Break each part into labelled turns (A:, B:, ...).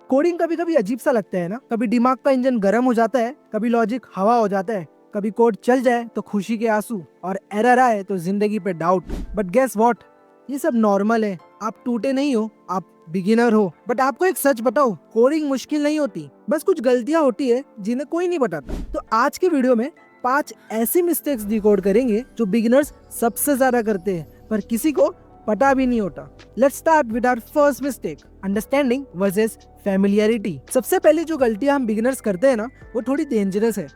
A: Coding कभी कभी अजीब सा लगता है ना, कभी दिमाग का इंजन गर्म हो जाता है, कभी लॉजिक हवा हो जाता है, कभी कोड चल जाए तो खुशी के आंसू और एरर आए तो जिंदगी पे डाउट। बट गेस व्हाट, ये सब नॉर्मल है। आप टूटे नहीं हो, आप बिगिनर हो। बट आपको एक सच बताओ, कोडिंग मुश्किल नहीं होती, बस कुछ गलतियां होती है जिन्हें कोई नहीं बताता। तो आज के वीडियो में 5 ऐसी मिस्टेक्स डिकोड करेंगे जो बिगिनर्स सबसे ज्यादा करते हैं पर किसी को पता भी नहीं होता। Let's start with our first mistake, understanding versus familiarity. सबसे पहले जो गलतियां हम बिगिनर्स करते हैं ना, वो थोड़ी डेंजरस है।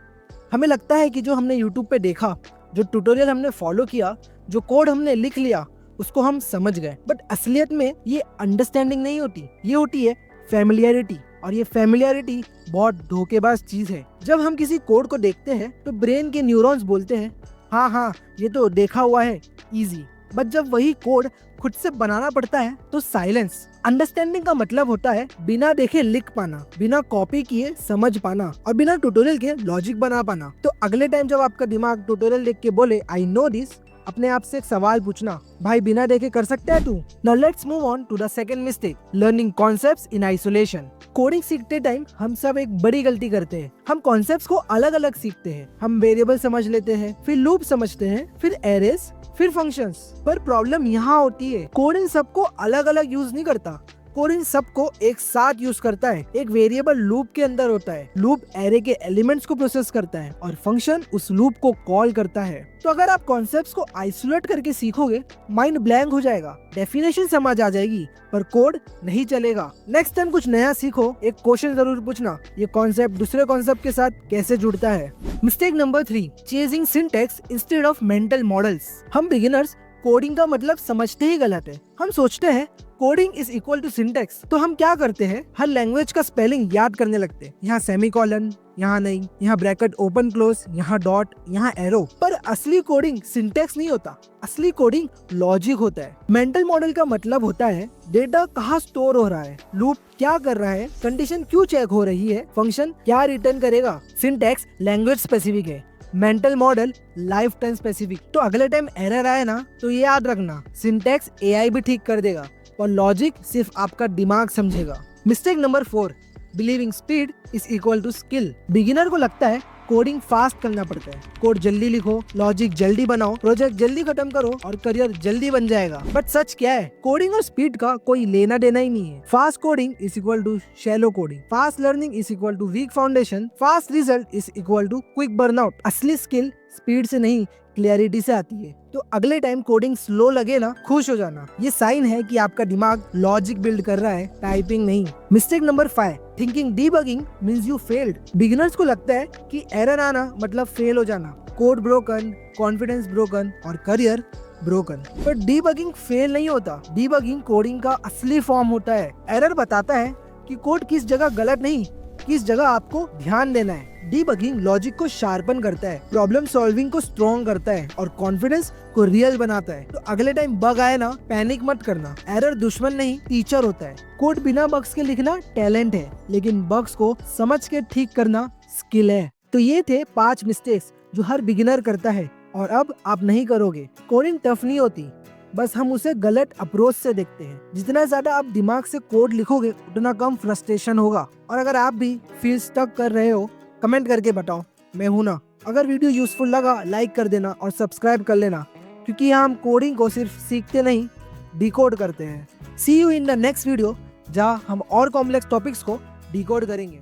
A: हमें लगता है कि जो हमने यूट्यूब पे देखा, जो ट्यूटोरियल हमने फॉलो किया, जो कोड हमने लिख लिया, उसको हम समझ गए। बट असलियत में ये अंडरस्टैंडिंग नहीं होती, ये होती है फैमिलियरिटी। और ये फैमिलियरिटी बहुत धोखेबाज चीज है। जब हम किसी कोड को देखते हैं तो ब्रेन के न्यूरॉन्स बोलते हैं हाँ हाँ ये तो देखा हुआ है, इजी। बट जब वही कोड खुद से बनाना पड़ता है तो साइलेंस। अंडरस्टैंडिंग का मतलब होता है बिना देखे लिख पाना, बिना कॉपी किए समझ पाना और बिना ट्यूटोरियल के लॉजिक बना पाना। तो अगले टाइम जब आपका दिमाग ट्यूटोरियल देख के बोले आई नो दिस, अपने आप से एक सवाल पूछना, भाई बिना देखे कर सकता है तू? Now let's move on to the second mistake, learning concepts in isolation. Coding सीखते टाइम हम सब एक बड़ी गलती करते हैं। हम कॉन्सेप्ट्स को अलग अलग सीखते हैं। हम वेरिएबल समझ लेते हैं, फिर लूप समझते हैं, फिर एरेस, फिर फंक्शंस। पर प्रॉब्लम यहाँ होती है, कोडिंग सबको अलग अलग यूज नहीं करता, कोडिंग सबको एक साथ यूज करता है। एक वेरिएबल लूप के अंदर होता है, लूप एरे के एलिमेंट्स को प्रोसेस करता है और फंक्शन उस लूप को कॉल करता है। तो अगर आप कॉन्सेप्ट्स को आइसोलेट करके सीखोगे, माइंड ब्लैंक हो जाएगा, डेफिनेशन समझ आ जाएगी पर कोड नहीं चलेगा। नेक्स्ट टाइम कुछ नया सीखो, एक क्वेश्चन जरूर पूछना, ये कॉन्सेप्ट दूसरे कॉन्सेप्ट के साथ कैसे जुड़ता है। Mistake number 3, chasing syntax instead of mental models. हम बिगिनर्स कोडिंग का मतलब समझते ही गलत है। हम सोचते हैं coding is equal to syntax, तो हम क्या करते हैं, हर लैंग्वेज का स्पेलिंग याद करने लगते हैं। यहाँ सेमीकोलन, यहाँ नहीं, यहाँ ब्रैकेट ओपन क्लोज, यहाँ डॉट, यहाँ एरो। पर असली कोडिंग सिंटैक्स नहीं होता, असली कोडिंग लॉजिक होता है। मेंटल मॉडल का मतलब होता है डेटा कहाँ स्टोर हो रहा है, लूप क्या कर रहा है, कंडीशन क्यों चेक हो रही है, फंक्शन क्या रिटर्न करेगा। सिंटैक्स लैंग्वेज स्पेसिफिक है, mental model life time specific. तो अगले टाइम एरर आए ना तो ये याद रखना, सिंटैक्स एआई भी ठीक कर देगा और लॉजिक सिर्फ आपका दिमाग समझेगा। Mistake number 4, believing speed is equal to skill. Beginner को लगता है कोडिंग फास्ट करना पड़ता है, कोड जल्दी लिखो, लॉजिक जल्दी बनाओ, प्रोजेक्ट जल्दी खत्म करो और करियर जल्दी बन जाएगा। बट सच क्या है, कोडिंग और स्पीड का कोई लेना देना ही नहीं है। Fast coding is equal to shallow coding, fast learning is equal to weak foundation, fast result is equal to quick burnout. असली स्किल स्पीड से नहीं, क्लियरिटी से आती है। तो अगले टाइम कोडिंग स्लो लगे ना, खुश हो जाना, ये साइन है कि आपका दिमाग लॉजिक बिल्ड कर रहा है, टाइपिंग नहीं। Mistake number 5, thinking debugging means you failed. Beginners को लगता है कि एरर आना मतलब फेल हो जाना, कोड ब्रोकन, कॉन्फिडेंस ब्रोकन और करियर ब्रोकन। पर डीबगिंग फेल नहीं होता, डीबगिंग कोडिंग का असली फॉर्म होता है। एरर बताता है कि कोड किस जगह गलत नहीं, किस जगह आपको ध्यान देना है। डीबगिंग लॉजिक को शार्पन करता है, प्रॉब्लम सॉल्विंग को स्ट्रॉन्ग करता है और कॉन्फिडेंस को रियल बनाता है। तो अगले टाइम बग आए ना, पैनिक मत करना, एरर दुश्मन नहीं टीचर होता है। कोड बिना बग्स के लिखना टैलेंट है, लेकिन बग्स को समझ के ठीक करना स्किल है। तो ये थे 5 मिस्टेक्स जो हर बिगिनर करता है और अब आप नहीं करोगे। कोडिंग टफ नहीं होती, बस हम उसे गलत अप्रोच से देखते हैं। जितना ज्यादा आप दिमाग से कोड लिखोगे उतना कम फ्रस्ट्रेशन होगा। और अगर आप भी फील स्टक कर रहे हो, कमेंट करके बताओ, मैं हूं ना। अगर वीडियो यूजफुल लगा लाइक कर देना और सब्सक्राइब कर लेना, क्योंकि यहाँ हम कोडिंग को सिर्फ सीखते नहीं, डिकोड करते हैं। See you in the next video, जहाँ हम और कॉम्प्लेक्स टॉपिक्स को डिकोड करेंगे।